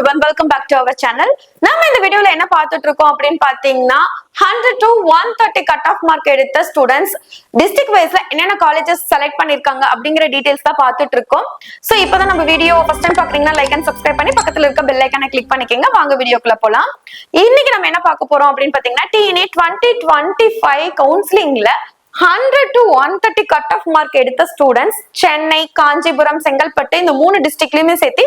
everyone, welcome back to our channel. நாம இந்த வீடியோல என்ன பார்த்துட்டு இருக்கோம் அப்படினு பாத்தீங்கன்னா 100 to 130 கட் ஆஃப் மார்க் எடுத்த ஸ்டூடண்ட்ஸ் டிஸ்ட்ரிக்ட் வைஸ்ல என்னென்ன காலேजेस செலக்ட் பண்ணிருக்காங்க அப்படிங்கற டீடைல்ஸ் தான் பார்த்துட்டு இருக்கோம். சோ இப்போதான் நம்ம வீடியோ ஃபர்ஸ்ட் டைம் பாக்குறீங்கன்னா லைக் அண்ட் சப்ஸ்கிரைப் பண்ணி பக்கத்துல இருக்க பெல் ஐகானை கிளிக் பண்ணிக்கங்க. வாங்க வீடியோக்குள்ள போலாம். இன்னைக்கு நம்ம என்ன பார்க்க போறோம் அப்படினு பாத்தீங்கன்னா TNA 2025 கவுன்சிலிங்ல 100 to 130 cut off mark எடுத்த ஸ்டூடண்ட்ஸ் சென்னை, காஞ்சிபுரம், செங்கல்பட்டு இந்த மூணு டிஸ்ட்ரிக்ட்லயுமே சேர்த்து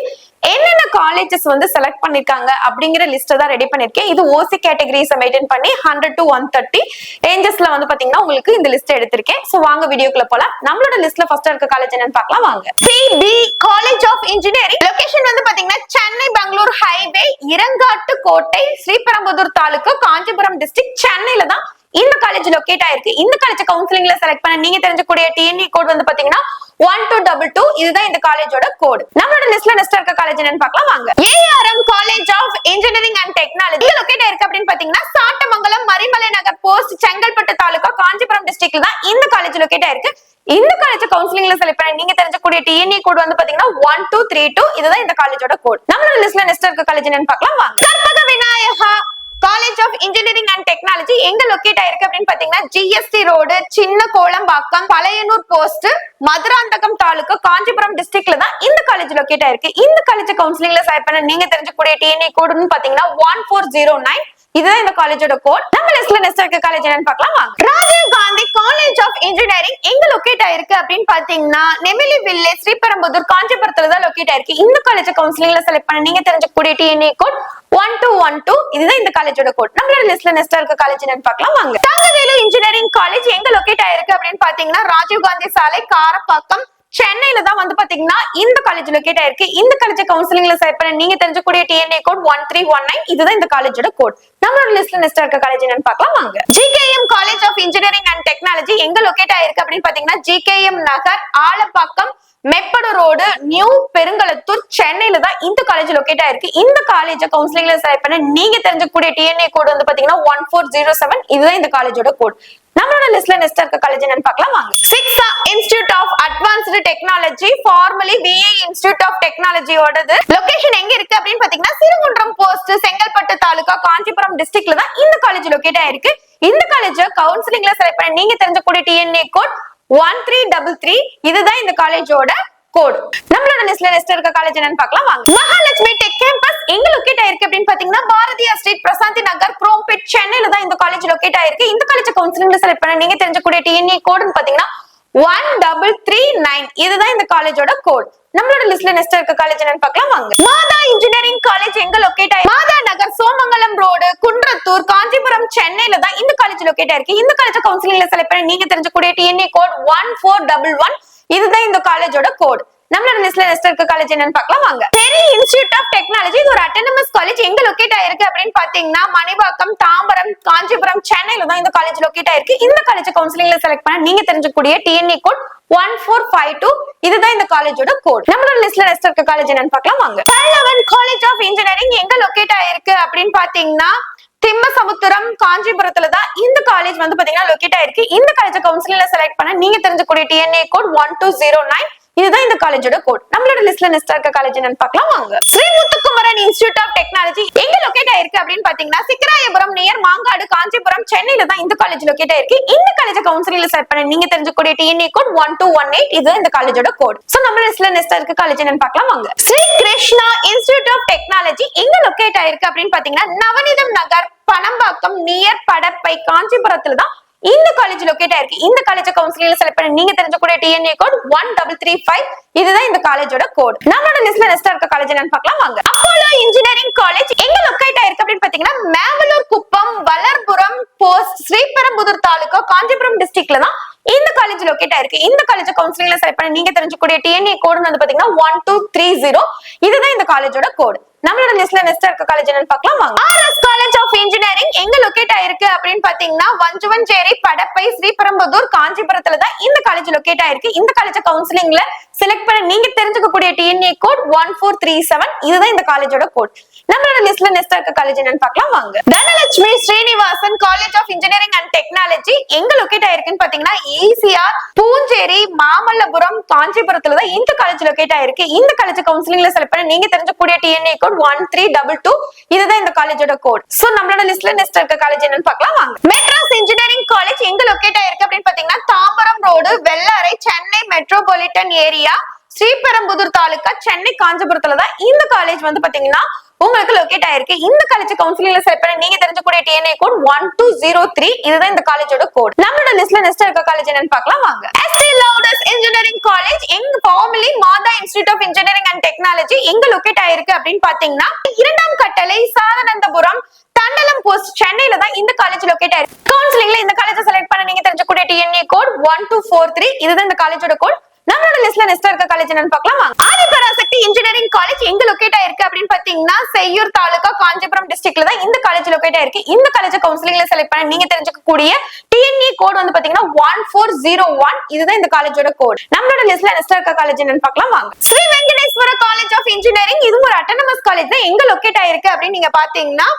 என்னென்ன காலேजेस வந்து செலக்ட் பண்ணிருக்காங்க அப்படிங்கிற லிஸ்ட் தான் ரெடி பண்ணிருக்கேன். இது ஓசி கேட்டகரிஸ் மெயின்டைன் பண்ணி 100 to 130 ரேஞ்சஸ்ல வந்து பாத்தீங்கன்னா உங்களுக்கு இந்த லிஸ்ட் எடுத்திருக்கேன். சோ வாங்க வீடியோக்குள்ள போலாம். நம்மளோட லிஸ்ட்ல ஃபர்ஸ்ட் இருக்க காலேஜ் என்னன்னு பார்க்கலாம் வாங்க. CB college of engineering. Location வந்து பாத்தீங்கன்னா சென்னை பெங்களூர் ஹைவே, இரங்காட்டு கோட்டை, ஸ்ரீபெரும்புதூர் தாலுகா, காஞ்சிபுரம் டிஸ்ட்ரிக்ட், சென்னையில தான் இந்த காலேஜ் லொகேட் ஆயிருக்கு. இந்த காலேஜ் கவுன்சிலிங்ல செலக்ட் பண்ண நீங்க தெரிஞ்சக்கூடிய டிஎன்இ கோட் வந்து பாத்தீங்கன்னா 1222. இதுதான் இந்த காலேஜோட கோட். நம்மளோட லிஸ்ட்ல நெக்ஸ்ட் இருக்க காலேஜ் என்னன்னு பார்க்கலாம் வாங்க. ARM college of engineering and technology locate ஆயிருக்கு அப்படின்னு பாத்தீங்கன்னா சாட்டமங்கலம், மரிமலை நகர் போஸ்ட், செங்கல்பட்டு தாலுகா, காஞ்சிபுரம் டிஸ்ட்ரிக்ட்ல தான் இந்த காலேஜ் லொகேட் ஆயிருக்கு. இந்த காலேஜ் கவுன்சிலிங்ல செலக்ட் பண்ண நீங்க தெரிஞ்சக்கூடிய டிஎன்இ கோட் வந்து பாத்தீங்கன்னா 1232. இதுதான் இந்த காலேஜோட கோட். நம்மளோட லிஸ்ட்ல நெக்ஸ்ட் இருக்க காலேஜ் என்னன்னு பார்க்கலாம் வாங்க. Karpaga Vinayaga college of engineering and technology எங்க லொகேட் ஆயிருக்கு அப்படின்னு பாத்தீங்கன்னா GST road, Chinna Kolambakkam, Palayanur post, Madurantakam taluka, Kanchipuram டிஸ்ட்ரிக்ட்ல தான் இந்த காலேஜ் லொகேட் ஆயிருக்கு. இந்த காலேஜ் கவுன்சிலிங்ல செலக்ட் பண்ண நீங்க தெரிஞ்சக்கூடிய டிஎன்ஏ கோடுன்னு பாத்தீங்கன்னா 1409. இதுதான் இந்த காலேஜோட கோட். நம்ம லிஸ்ட்ல நெக்ஸ்ட் இருக்க காலேஜ் என்னன்னு பார்க்கலாம் வாங்க. Rajiv Gandhi college of engineering எங்க லொகேட் ஆயிருக்கு அப்படின்னு பாத்தீங்கன்னா நெமிலி வில்லேஜ், ஸ்ரீபெரும்புதூர், காஞ்சிபுரத்துல தான் லொகேட் ஆயிருக்கு. இந்த காலேஜ் கவுன்சிலிங்ல செலக்ட் பண்ண நீங்க தெரிஞ்சக்கூடிய டிஎன்ஏ கோட் 1212. இதுதான் இந்த காலேஜோட கோட். நம்மளோட லிஸ்ட்ல நெக்ஸ்ட் இருக்க காலேஜ் என்னன்னு பார்க்கலாம் வாங்க. தங்கவேலு இன்ஜினியரிங் காலேஜ் எங்க லொகேட் ஆயிருக்கு அப்படின்னு பாத்தீங்கன்னா ராஜீவ் காந்தி சாலை, காரப்பாக்கம், சென்னையில தான் வந்து பாத்தீங்கன்னா இந்த காலேஜ் லொகேட் ஆயிருக்கு. இந்த காலேஜ் கவுன்சிலிங்ல செலக்ட் பண்ண நீங்க தெரிஞ்சக்கூடிய டிஎன்ஏ கோட் 1319. இதுதான் இந்த காலேஜோட கோட். நம்மளோட லிஸ்ட்ல நெக்ஸ்ட் இருக்க காலேஜ் என்னன்னு பார்க்கலாம் வாங்க. GKM college of engineering and technology எங்க லொகேட் ஆயிருக்கு அப்படின்னு பாத்தீங்கன்னா GKM Nagar, Alapakkam, Mappedu road, new Perungalathur, சென்னையில தான் இந்த காலேஜ் லொகேட் ஆயிருக்கு. இந்த காலேஜ் கவுன்சிலிங்ல செலக்ட் பண்ண நீங்க தெரிஞ்சக்கூடிய டிஎன்ஏ கோட் வந்து பாத்தீங்கன்னா 1407. இதுதான் இந்த காலேஜோட கோட். நம்மளோட லிஸ்ட்ல நெக்ஸ்ட் இருக்க காலேஜ் என்னன்னு பார்க்கலாம் வாங்க. Siksha institute of advanced technology, formerly VA institute of டெக்னாலஜியோடது லொகேஷன் எங்க இருக்கு அப்படின்னு பாத்தீங்கன்னா சிறுகுன்றம் போஸ்ட், செங்கல்பட்டு தாலுகா, காஞ்சிபுரம் டிஸ்ட்ரிக்ட்ல தான் இந்த காலேஜ் லொகேட் ஆயிருக்கு. இந்த காலேஜ் கவுன்சிலிங்ல செலக்ட் பண்ண நீங்க தெரிஞ்சக்கூடிய டிஎன்ஏ கோட் 1333. இதுதான் இந்த காலேஜோட கோட். நம்மளோட லிஸ்ட்ல நெக்ஸ்ட் இருக்க காலேஜ் என்னன்னு பார்க்கலாம் வாங்க. மகாலட்சுமி டெக் கேம்பஸ் எங்க லொகேட் ஆயிருக்கு அப்படின்னு பாத்தீங்கன்னா பாரதியார் ஸ்ட்ரீட், பிரசாந்தி நகர், குரோம்பேட், சென்னையில தான் இந்த காலேஜ் லொகேட் ஆயிருக்கு. இந்த காலேஜ் கவுன்சிலிங்ல செலக்ட் பண்ண நீங்க தெரிஞ்சக்கூடிய டிஎன்ஏ கோட்னு பாத்தீங்கன்னா 1339. இதுதான் இந்த காலேஜோட கோட். நம்மளோட லிஸ்ட்ல நெக்ஸ்ட் இருக்க காலேஜ் என்னன்னு பார்க்கலாம் வாங்க. மாதா இன்ஜினியரிங் காலேஜ் எங்க லொகேட் ஆயிருக்கு? மாதா நகர், சோமங்கலம் ரோடு, குன்றத்தூர், காஞ்சிபுரம், சென்னையில தான் இந்த காலேஜ் லொகேட் ஆயிருக்கு. இந்த காலேஜ் கவுன்சிலிங்ல செலக்ட் பண்ண நீங்க தெரிஞ்சக்கூடிய டிஎன்ஏ கோட் 1411. இதுதான் இந்த காலேஜோட கோட். நம்மளோட லிஸ்ட்ல நெக்ஸ்ட் இருக்க காலேஜ் என்னன்னு பார்க்கலாம் வாங்க. செரி இன்ஸ்டிடியூட் ஆஃப் டெக்னாலஜி இது ஒரு அட்டானமஸ் காலேஜ் எங்க லொகேட் ஆயிருக்கு அப்படின்னு பாத்தீங்கன்னா மணிவாக்கம், தாம்பரம், காஞ்சிபுரம், சென்னையில தான் இந்த காலேஜ் லொகேட் ஆயிருக்கு. இந்த காலேஜ் கவுன்சிலிங்ல செலக்ட் பண்ண நீங்க தெரிஞ்சக்கூடிய டிஎன்ஏ கோட் 1452. இதுதான் இந்த காலேஜோட கோட். நம்மளோட லிஸ்ட்ல நெக்ஸ்ட் இருக்க காலேஜ் என்னன்னு பார்க்கலாம் வாங்க. பல்லவன் காலேஜ் ஆஃப் இன்ஜினியரிங் எங்க லொகேட் ஆயிருக்கு அப்படின்னு பாத்தீங்கன்னா திம்மசமுத்திரம், காஞ்சிபுரத்துல தான் இந்த காலேஜ் வந்து பாத்தீங்கன்னா லொகேட் ஆயிருக்கு. இந்த காலேஜ் கவுன்சிலிங்ல செலக்ட் பண்ண நீங்க தெரிஞ்சக்கூடிய டிஎன்ஏ கோட் 1209. இதுதான் இந்த காலேஜோட கோட். நம்மளோட லிஸ்ட்ல நெக்ஸ்ட் இருக்க காலேஜ் என்னன்னு பார்க்கலாம் வாங்க. Sri Muthukumaran institute of technology எங்க லொகேட் ஆயிருக்கு அப்படின்னு பாத்தீங்கன்னா சிக்கராயபுரம் நியர் மாங்காடு, காஞ்சிபுரம், சென்னையில தான் இந்த காலேஜ் லொகேட் ஆயிருக்கு. இந்த காலேஜ் கவுன்சிலிங்ல செலக்ட் பண்ண நீங்க தெரிஞ்சக்கூடிய டிஎன்ஏ கோட் 1218. இதுதான் இந்த காலேஜோட கோட். சோ நம்ம லிஸ்ட்ல நெக்ஸ்ட் இருக்க காலேஜ் என்னன்னு பார்க்கலாம் வாங்க. Sri Krishna institute of technology எங்க லொகேட் ஆயிருக்கு அப்படின்னு பாத்தீங்கன்னா நவநீதம் நகர், பனம்பாக்கம் நியர் படப்பை, காஞ்சிபுரத்துல தான் இந்த காலேஜ் லொகேட் ஆயிருக்கு. இந்த காலேஜ் கவுன்சிலிங்ல செலக்ட் பண்ண நீங்க தெரிஞ்சக்கூடிய டிஎன்ஏ கோட் 1335. இதுதான் இந்த காலேஜோட கோட். நம்மளோட லிஸ்ட்ல நெக்ஸ்ட் இருக்க காலேஜ் என்னன்னு பார்க்கலாம் வாங்க. அப்போலோ இன்ஜினியரிங் காலேஜ் எங்க லொகேட் ஆயிருக்கு அப்படின்னு பாத்தீங்கன்னா மேவலூர் குப்பம், வளர்புரம் போஸ்ட், ஸ்ரீபெரும்புதூர் தாலுகா, காஞ்சிபுரம் டிஸ்ட்ரிக்ட்ல தான் இந்த காலேஜ் லொகேட் ஆயிருக்கு. இந்த காலேஜ் கவுன்சிலிங்ல செலக்ட் பண்ண நீங்க தெரிஞ்சக்கூடிய டிஎன்ஏ கோட் வந்து பாத்தீங்கன்னா 1230. இதுதான் இந்த காலேஜோட கோட். நம்மளோட லிஸ்ட்ல நெக்ஸ்ட் இருக்க காலேஜ் என்னன்னு பார்க்கலாம் வாங்க. ஆர்எஸ் காலேஜ் ஆஃப் இன்ஜினியரிங் எங்க லொகேட் ஆயிருக்கு அப்படின்னு பாத்தீங்கன்னா வஞ்சுவஞ்சேரி, படப்பை, ஸ்ரீபெரும்புதூர், காஞ்சிபுரத்துல தான் இந்த காலேஜ் லொகேட் ஆயிருக்கு. இந்த காலேஜ் கவுன்சிலிங்ல செலக்ட் பண்ண நீங்க தெரிஞ்சுக்கக்கூடிய டிஎன்ஏ கோட் 1437. இதுதான் இந்த காலேஜோட கோட். நம்மளோட லிஸ்ட்ல நெக்ஸ்ட் இருக்க காலேஜ் என்னன்னு பார்க்கலாம் வாங்க. Dhanalakshmi Srinivasan college of engineering and technology எங்க லொகேட் ஆயிருக்குன்னு பாத்தீங்கன்னா ஈசிஆர் பூஞ்சேரி மாமல்லபுரம் காஞ்சிபுரத்துல தான் இந்த காலேஜ் லொகேட் ஆயிருக்கு. இந்த காலேஜ் கவுன்சிலிங்ல செலக்ட் பண்ண நீங்க தெரிஞ்சக்கூடிய டிஎன்ஏ கோட் 1322 இதுதான் இந்த காலேஜோட கோட். சோ நம்மளோட லிஸ்ட்ல நெக்ஸ்ட் இருக்க காலேஜ் என்னன்னு பார்க்கலாம் வாங்க. மெட்ராஸ் இன்ஜினியரிங் காலேஜ் எங்க லொகேட் ஆயிருக்கு அப்படின்னு பாத்தீங்கன்னா Tambaram road Vellarai Chennai metropolitan area Sriperumbudur taluka Chennai காஞ்சிபுரத்துல தான் இந்த காலேஜ் வந்து பாத்தீங்கன்னா உங்களுக்கு லொகேட் ஆயிருக்கு. இந்த காலேஜ் கவுன்சிலிங்ல செலக்ட் பண்ண நீங்க தெரிஞ்சக்கூடிய டிஎன்ஏ கோட் 1203 இதுதான் இந்த காலேஜோட கோட். நம்மளோட லிஸ்ட்ல நெக்ஸ்ட் இருக்க காலேஜ் என்னன்னு பார்க்கலாம் வாங்க. எஸ்டி லவுடஸ் இன்ஜினியரிங் காலேஜ் எங்க formerly Matha institute of engineering and technology எங்க லொகேட் ஆயிருக்கு அப்படின்னு பாத்தீங்கன்னா இரண்டாம் கட்டளை சாதனந்தபுரம் தண்டலம் போஸ்ட் சென்னையில தான் இந்த காலேஜ் லொகேட் ஆயிருக்கு. கவுன்சிலிங்ல இந்த காலேஜ் செலக்ட் பண்ண நீங்க தெரிஞ்சக்கூடிய டிஎன்ஏ கோட் 1243 இதுதான் இந்த காலேஜோட கோட். நம்மளோட லிஸ்ட்ல நெக்ஸ்ட் இருக்க காலேஜ் என்னன்னு பார்க்கலாம் வாங்க. ஆதிபராசக்தி இன்ஜினியரிங் காலேஜ் எங்க லொகேட் ஆயிருக்கு அப்படின்னு பாத்தீங்கன்னா செய்யூர் தாலுகா காஞ்சிபுரம் டிஸ்ட்ரிக்ட்ல தான் இந்த காலேஜ் லொகேட் ஆயிருக்கு. இந்த காலேஜ் கவுன்சிலிங்ல செலக்ட் பண்ண நீங்க தெரிஞ்சுக்கக்கூடிய டிஎன்இ கோட் வந்து பாத்தீங்கன்னா 1401 இதுதான் இந்த காலேஜோட கோட். நம்மளோட லிஸ்ட்ல நெக்ஸ்ட் இருக்க காலேஜ் என்னன்னு பார்க்கலாம் வாங்க. Sri Venkateswara college of engineering இது ஒரு அட்டானமஸ் காலேஜ் தான் எங்க லொகேட் ஆயிருக்கு அப்படின்னு நீங்க பாத்தீங்கன்னா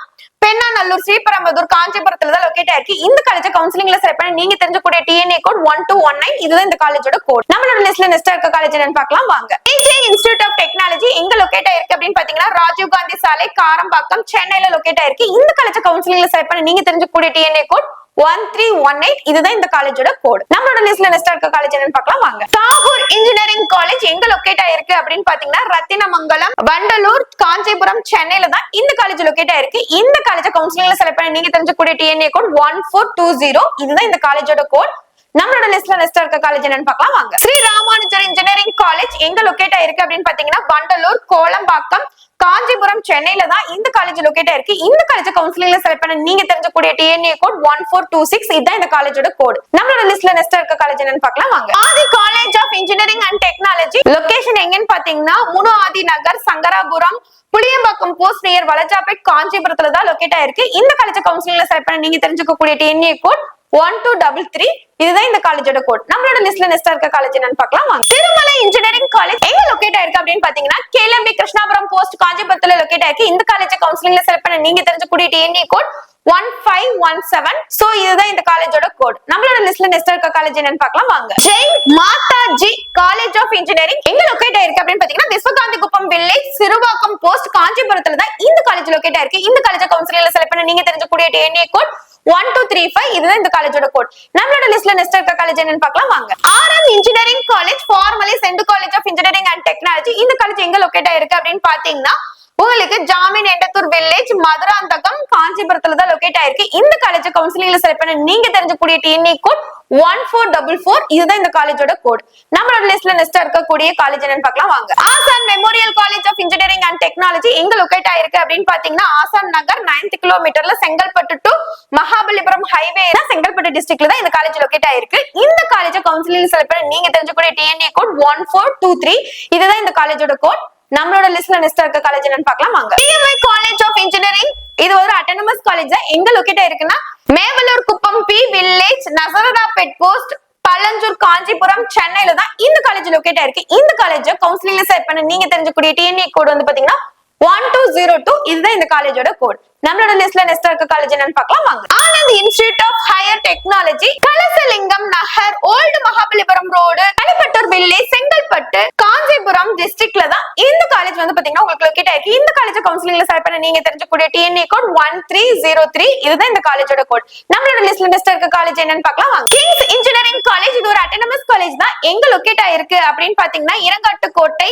பெண்ணாநல்லூர் ஸ்ரீபெரும்புதூர் காஞ்சிபுரத்துல தான் லொகேட் ஆயிருக்கு. இந்த காலேஜ் கவுன்சிலிங்ல செலக்ட் பண்ண நீங்க தெரிஞ்சக்கூடிய டிஎன்ஏ கோட் 1219 இதுதான் இந்த காலேஜோட கோட். நம்மளோட லிஸ்ட்ல நெக்ஸ்ட் இருக்க காலேஜ் என்னன்னு பார்க்கலாம் வாங்க. ஏஜே இன்ஸ்டிடியூட் ஆஃப் டெக்னாலஜி எங்க லொகேட் ஆயிருக்கு அப்படின்னு பாத்தீங்கன்னா ராஜீவ் காந்தி சாலை காரம்பாக்கம் சென்னையில லொகேட் ஆயிருக்கு. இந்த காலேஜ் கவுன்சிலிங்ல செலக்ட் பண்ண நீங்க தெரிஞ்சக்கூடிய டிஎன்ஏ கோட் 1318 இதுதான் இந்த காலேஜோட கோட். நம்மளோட லிஸ்ட்ல நெக்ஸ்ட் இருக்க காலேஜ் என்னன்னு பார்க்கலாம் வாங்க. தாகூர் இன்ஜினியரிங் காலேஜ் எங்க லொகேட் ஆயிருக்கு அப்படின்னு பாத்தீங்கன்னா ரத்தினமங்கலம் வண்டலூர் காஞ்சிபுரம் சென்னையில தான் இந்த காலேஜ் லொகேட் ஆயிருக்கு. இந்த காலேஜ் கவுன்சிலிங்ல செலக்ட் பண்ண நீங்க தெரிஞ்சக்கூடிய டிஎன்ஏ கோட் 1420 இதுதான் இந்த காலேஜோட கோட். நம்மளோட லிஸ்ட்ல நெக்ஸ்ட் இருக்க காலேஜ் என்னன்னு பார்க்கலாம் வாங்க. ஸ்ரீ ராமானுஜர் இன்ஜினியரிங் காலேஜ் எங்க லொகேட் ஆயிருக்கு அப்படின்னு பாத்தீங்கன்னா வண்டலூர் கோலம்பாக்கம் காஞ்சிபுரம் சென்னையில தான் இந்த காலேஜ் லொகேட் ஆயிருக்கு. இந்த காலேஜ் கவுன்சிலிங்ல செலக்ட் பண்ண நீங்க தெரிஞ்சக்கூடிய டிஎன்ஏ கோட் 1426 இதுதான் இந்த காலேஜோட கோட். நம்மளோட லிஸ்ட்ல நெக்ஸ்ட் இருக்க காலேஜ் என்னன்னு பார்க்கலாம் வாங்க. Adhi college of engineering and technology location எங்கன்னு பாத்தீங்கன்னா முனு ஆதி நகர் சங்கராபுரம் புளியம்பாக்கம் போஸ்ட் நியர் வலஜாபேட் காஞ்சிபுரத்துல தான் லொகேட் ஆயிருக்கு. இந்த காலேஜ் கவுன்சிலிங்ல செலக்ட் பண்ண நீங்க தெரிஞ்சுக்கக்கூடிய டிஎன்ஏ கோட் 1233 இதுதான் இந்த காலேஜோட கோட். நம்மளோட லிஸ்ட்ல நெக்ஸ்ட் இருக்க காலேஜ் என்னன்னு பார்க்கலாம் வாங்க. திருமலை இன்ஜினியரிங் காலேஜ் எங்க லொகேட் ஆயிருக்கு அப்படின்னு பாத்தீங்கன்னா கேஎல்எம்பி கிருஷ்ணாபுரம் போஸ்ட் காஞ்சிபுரத்துல லொகேட் ஆயிருக்கு. இந்த காலேஜ் கவுன்சிலிங்ல செலக்ட் பண்ண நீங்க தெரிஞ்சக்கூடிய டிஎன்ஏ கோட் 1517 சோ இதுதான் இந்த காலேஜோட கோட். நம்மளோட லிஸ்ட்ல நெக்ஸ்ட் இருக்க காலேஜ் என்னன்னு பார்க்கலாம் வாங்க. Jain Mataji college of engineering எங்க லொகேட் ஆயிருக்கு அப்படின்னு பாத்தீங்கன்னா விஸ்வகாந்தி குப்பம் வில்லேஜ் சிறுவாக்கம் போஸ்ட் காஞ்சிபுரத்துல தான் இந்த காலேஜ் லொகேட் ஆயிருக்கு. இந்த காலேஜ் கவுன்சிலிங்ல செலக்ட் பண்ண நீங்க தெரிஞ்சக்கூடிய டிஎன்ஏ கோட் 1235 இதுதான் இந்த காலேஜோட கோட். நம்மளோட லிஸ்ட்ல நெக்ஸ்ட் இருக்க காலேஜ் என்னன்னு பார்க்கலாம் வாங்க. RM engineering college formerly St college of engineering and technology இந்த காலேஜ் எங்க லொகேட் ஆயிருக்கு அப்படின்னு பாத்தீங்கன்னா உங்களுக்கு ஜாமீன் எண்டத்தூர் வில்லேஜ் மதுராந்தகம் காஞ்சிபுரத்துல தான் லொகேட் ஆயிருக்கு. இந்த காலேஜ் கவுன்சிலிங்ல செலக்ட் பண்ண நீங்க தெரிஞ்சக்கூடிய டிஎன்ஏ கோட் 1444 இதுதான் இந்த காலேஜோட கோட். நம்மளோட லிஸ்ட்ல நெக்ஸ்ட் இருக்கக்கூடிய காலேஜ் என்னன்னு பார்க்கலாம் வாங்க. Aasan memorial college of engineering and technology எங்க லொகேட் ஆயிருக்கு அப்படின்னு பாத்தீங்கன்னா ஆசான் நகர் 9th கிலோமீட்டர்ல செங்கல்பட்டு டு மகாபலிபுரம் ஹைவே தான் செங்கல்பட்டு டிஸ்ட்ரிக்ட்ல தான் இந்த காலேஜ் லொகேட் ஆயிருக்கு. இந்த காலேஜ் கவுன்சிலிங் செலக்ட் பண்ண நீங்க தெரிஞ்சக்கூடிய டிஎன்ஏ கோட் 1423 இதுதான் இந்த காலேஜோட கோட். நம்மளோட லிஸ்ட்ல நெக்ஸ்ட் இருக்க காலேஜ் என்னன்னு பார்க்கலாம் வாங்க. டிஎம்ஐ காலேஜ் ஆஃப் இன்ஜினியரிங் இது ஒரு அட்டானமஸ் காலேஜ் தான் எங்க லொகேட் ஆயிருக்குன்னா Mevalur Kuppam B village Nazarathpet post Palanjur Kanchipuram சென்னையில தான் இந்த காலேஜ் லொகேட் ஆயிருக்கு. இந்த காலேஜ் கவுன்சிலிங்ல செலக்ட் பண்ண நீங்க தெரிஞ்சக்கூடிய டிஎன்ஏ கோட் வந்து பாத்தீங்கன்னா 1202 இதுதான் இந்த காலேஜோட கோட். நம்மளோட லிஸ்ட்ல நெக்ஸ்ட் இருக்க காலேஜ் என்னன்னு பார்க்கலாம் வாங்க. Anand institute of higher technology Kalasalingam Nagar old Mahabalipuram road Kalipattur village Chengalpattu Kanchipuram டிஸ்ட்ரிக்ட்ல தான் இந்த காலேஜ் வந்து பாத்தீங்கன்னா உங்களுக்கு லொகேட் ஆயிருக்கு. இந்த காலேஜ் கவுன்சிலிங்ல செலக்ட் பண்ண நீங்க தெரிஞ்சக்கூடிய டிஎன்ஏ கோட் 1303 இதுதான் இந்த காலேஜோட கோட். நம்மளோட லிஸ்ட்ல நெக்ஸ்ட் இருக்க காலேஜ் என்னன்னு பார்க்கலாம் வாங்க. கிங்ஸ் இன்ஜினியரிங் காலேஜ் இது ஒரு அட்டானமஸ் காலேஜ் தான் எங்க லொகேட் ஆயிருக்கு அப்படின்னு பாத்தீங்கன்னா Irungattukottai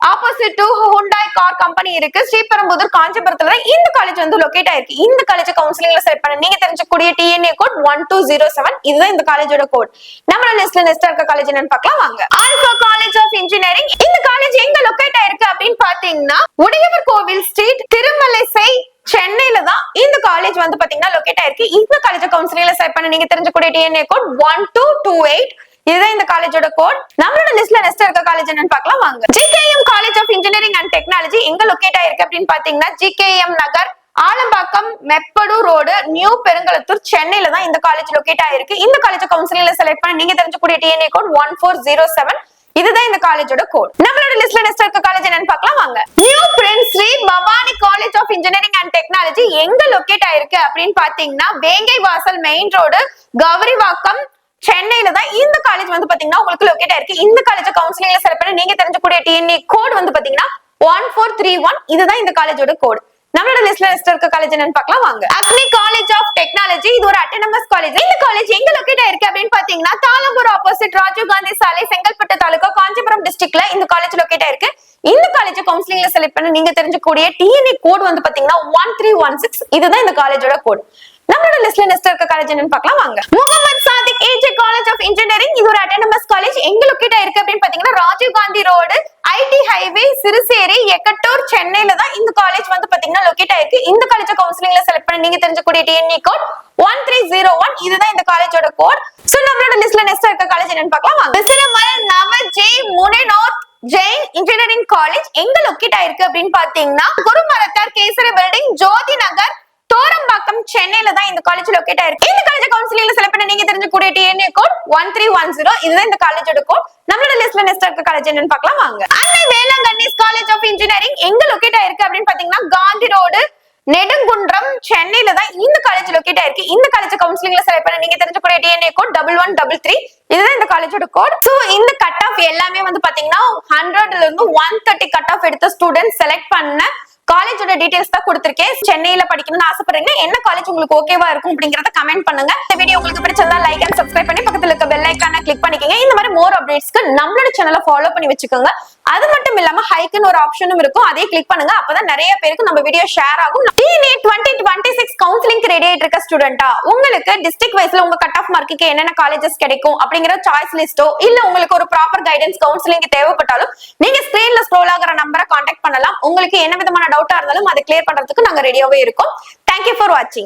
opposite to Hyundai car company இருக்கு ஸ்ரீபெரும்புதூர் காஞ்சிபுரத்துல இந்த காலேஜ் வந்து லொகேட் ஆயிருக்கு. இந்த காலேஜ் கவுன்சிலிங்ல செலக்ட் பண்ண நீங்க தெரிஞ்சக்கூடிய டிஎன்ஏ கோட் 1207 இதுதான் இந்த காலேஜோட கோட். நம்மளோட லிஸ்ட்ல நெக்ஸ்ட் இருக்க காலேஜ் என்னன்னு பார்க்கலாம் வாங்க. ஆல்பா காலேஜ் ஆஃப் இன்ஜினியரிங் இந்த காலேஜ் எங்க லொகேட் ஆயிருக்கு அப்படின்னு பாத்தீங்கன்னா உடையவர் கோவில் ஸ்ட்ரீட் திருமலைசை சென்னையில தான் இந்த காலேஜ் வந்து பாத்தீங்கன்னா லொகேட் ஆயிருக்கு. இந்த காலேஜ் கவுன்சிலிங்ல செலக்ட் பண்ண நீங்க தெரிஞ்சக்கூடிய டிஎன்ஏ கோட் 1228 இதுதான் இந்த காலேஜோட கோட். நம்மளோட லிஸ்ட்ல நெக்ஸ்ட் இருக்க காலேஜ் என்னன்னு பார்க்கலாம் வாங்க. GKM college of engineering and technology எங்க லொகேட் ஆயிருக்கு அப்படின்னு பாத்தீங்கன்னா GKM Nagar Alambakkam Mappedu road new Perungalathur சென்னையில தான் இந்த காலேஜ் லொகேட் ஆயிருக்கு. இந்த காலேஜ் கவுன்சிலிங்ல செலக்ட் பண்ண நீங்க தெரிஞ்சக்கூடிய டிஎன்ஏ கோட் 1407 இதுதான் இந்த காலேஜ் காலேஜோட கோட். நம்மளோட லிஸ்ட்ல நெக்ஸ்ட் இருக்க காலேஜ் என்னன்னு பார்க்கலாம் வாங்க. New prince Sri Bhavani college of engineering and technology எங்க லொகேட் ஆயிருக்கு அப்படின்னு பாத்தீங்கன்னா வேங்கை வாசல் மெயின் ரோடு கௌரிவாக்கம் சென்னையில தான் இந்த காலேஜ் வந்து பாத்தீங்கன்னா உங்களுக்கு லொகேட் ஆயிருக்கு. இந்த காலேஜ் கவுன்சிலிங்ல செலக்ட் பண்ணி நீங்க தெரிஞ்சக்கூடிய டிஎன்ஏ கோட் வந்து பாத்தீங்கன்னா 1431. இதுதான் இந்த காலேஜோட கோட். நம்மளோட லிஸ்ட்ல நெக்ஸ்ட் இருக்க காலேஜ் என்னன்னு பார்க்கலாம் வாங்க. அக்னி காலேஜ் ஆஃப் டெக்னாலஜி இது ஒரு அட்டானமஸ் காலேஜ். இந்த காலேஜ் எங்க லொகேட் ஆயிருக்கு அப்படின்னு பாத்தீங்கன்னா தாளம்பூர் ஆப்போசிட் ராஜீவ் காந்தி சாலை செங்கல்பட்டு தாலுகா காஞ்சிபுரம் டிஸ்ட்ரிக்ட்ல இந்த காலேஜ் லொகேட் ஆயிருக்கு. இந்த காலேஜ் கவுன்சிலிங்ல செலக்ட் பண்ணி நீங்க தெரிஞ்சக்கூடிய டிஎன்ஏ கோட் வந்து பாத்தீங்கன்னா 1316. இதுதான் இந்த காலேஜோட கோட். நம்மளோட லிஸ்ட்ல நெக்ஸ்ட் இருக்க காலேஜ் என்னன்னு பார்க்கலாம் வாங்க. Mohamed Sathak AJ college of engineering இது ஒரு அட்டானமஸ் காலேஜ். எங்க லொகேட் ஆயிருக்கு அப்படின்னு பாத்தீங்கன்னா Rajiv Gandhi road IT highway Siruseri Egattur சென்னையில தான் இந்த காலேஜ் வந்து பாத்தீங்கன்னா லொகேட் ஆயிருக்கு. இந்த காலேஜ் கவுன்சிலிங்ல செலக்ட் பண்ணி நீங்க தெரிஞ்சக்கூடிய டிஎன்ஏ கோட் 1301. இதுதான் இந்த காலேஜோட கோட். சோ நம்மளோட லிஸ்ட்ல நெக்ஸ்ட் இருக்க காலேஜ் என்னன்னு பார்க்கலாம் வாங்க. விசிறமல் நவஜே முனேநாத் ஜெயின் இன்ஜினியரிங் காலேஜ் எங்க லொகேட் ஆயிருக்கு அப்படின்னு பாத்தீங்கன்னா குருமரத்தார் கேசரி பில்டிங் ஜோதி நகர் தோரம்பாக்கம் சென்னையில தான் இந்த காலேஜ் லொகேட் ஆயிருக்கு. இந்த காலேஜ் கவுன்சிலிங்ல செலக்ட் பண்ணி நீங்க தெரிஞ்சக்கூடிய டிஎன்ஏ கோட் 1310. இதுதான் இந்த காலேஜோட கோட். நம்மளோட லிஸ்ட்ல நெக்ஸ்ட் இருக்க காலேஜ் என்னன்னு பார்க்கலாம் வாங்க. அன்னை வேளாங்கண்ணி காலேஜ் ஆஃப் இன்ஜினியரிங் எங்க லொகேட் ஆயிருக்கு அப்படின்னு பாத்தீங்கன்னா காந்தி ரோடு நெடுங்குன்றம் சென்னையில தான் இந்த காலேஜ் லொகேட் ஆயிருக்கு. இந்த காலேஜ் கவுன்சிலிங்ல செலக்ட் பண்ணி நீங்க தெரிஞ்சக்கூடிய டிஎன்ஏ கோட் 1133. இதுதான் இந்த காலேஜோட கோட். சோ இந்த கட் ஆஃப் எல்லாமே வந்து பாத்தீங்கன்னா 100ல இருந்து 130 கட் ஆஃப் எடுத்த ஸ்டூடெண்ட் செலக்ட் பண்ண காலேஜோட டீடைல்ஸ் தான் கொடுத்திருக்கேன். சென்னையில படிக்கணும்னு ஆசைப்படுறீங்க, என்ன காலேஜ் உங்களுக்கு ஓகேவா இருக்கும் அப்படிங்கறத கமெண்ட் பண்ணுங்க. இந்த வீடியோ உங்களுக்கு பிடிச்சிருந்தா லைக் அண்ட் சப்ஸ்கிரைப் பண்ணி பக்கத்துல இருக்க பெல் ஐகானை கிளிக் பண்ணிக்கங்க. இந்த மாதிரி மோர் அப்டேட்ஸ்க்கு நம்மளோட சேனலை ஃபாலோ பண்ணி வச்சுக்கோங்க. அது மட்டும் இல்லாம ஹைக்குன்னு ஒரு ஆப்ஷனும் இருக்கும், அதையும் கிளிக் பண்ணுங்க. அப்பதான் நிறைய பேருக்கு நம்ம வீடியோ ஷேர் ஆகும். டிஎன்ஏ 2026 கவுன்சிலிங் ரெடி ஆயிட்டு இருக்க ஸ்டூடெண்டா உங்களுக்கு டிஸ்ட்ரிக்ட் வைஸ்ல உங்க கட் ஆஃப் மார்க்குக்கு என்னென்ன காலேஜஸ் கிடைக்கும் அப்படிங்கிற சாய்ஸ் லிஸ்டோ இல்ல உங்களுக்கு ஒரு ப்ராப்பர் கைடன்ஸ் கவுன்சிலிங் தேவைப்பட்டாலும் நீங்க ஸ்கிரீன்ல ஸ்க்ரோல் ஆகிற நம்பரை கான்டாக்ட் பண்ணலாம். உங்களுக்கு என்ன விதமான டவுட்டா இருந்தாலும் அதை கிளியர் பண்றதுக்கு நாங்க ரெடியாவே இருக்கோம். தேங்க்யூ ஃபார் வாட்சிங்.